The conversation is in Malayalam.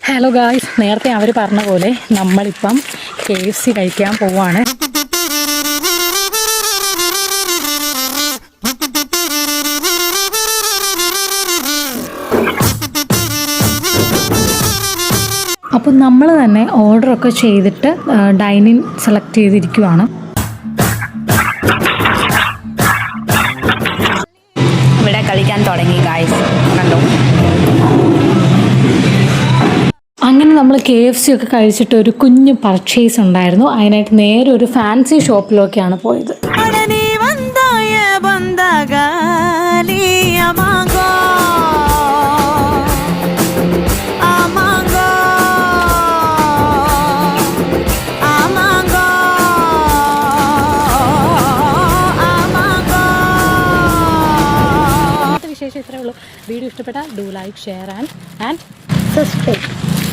ഹലോ ഗായ്സ്, നേരത്തെ അവർ പറഞ്ഞ പോലെ നമ്മളിപ്പം KFC കഴിക്കാൻ പോവാണ്. അപ്പം നമ്മൾ തന്നെ ഓർഡറൊക്കെ ചെയ്തിട്ട് ഡൈനിങ് സെലക്ട് ചെയ്തിരിക്കുവാണ്. ഇവിടെ കളിക്കാൻ തുടങ്ങി ഗായ്സ്, കണ്ടോ? അങ്ങനെ നമ്മൾ KFC ഒക്കെ കഴിച്ചിട്ട് ഒരു കുഞ്ഞു പർച്ചേസ് ഉണ്ടായിരുന്നു. അതിനായിട്ട് നേരെ ഒരു ഫാൻസി ഷോപ്പിലൊക്കെയാണ് പോയത്. വിശേഷം ഇത്രയേ ഉള്ളൂ. വീഡിയോ ഇഷ്ടപ്പെട്ടാൽ do like, share and subscribe.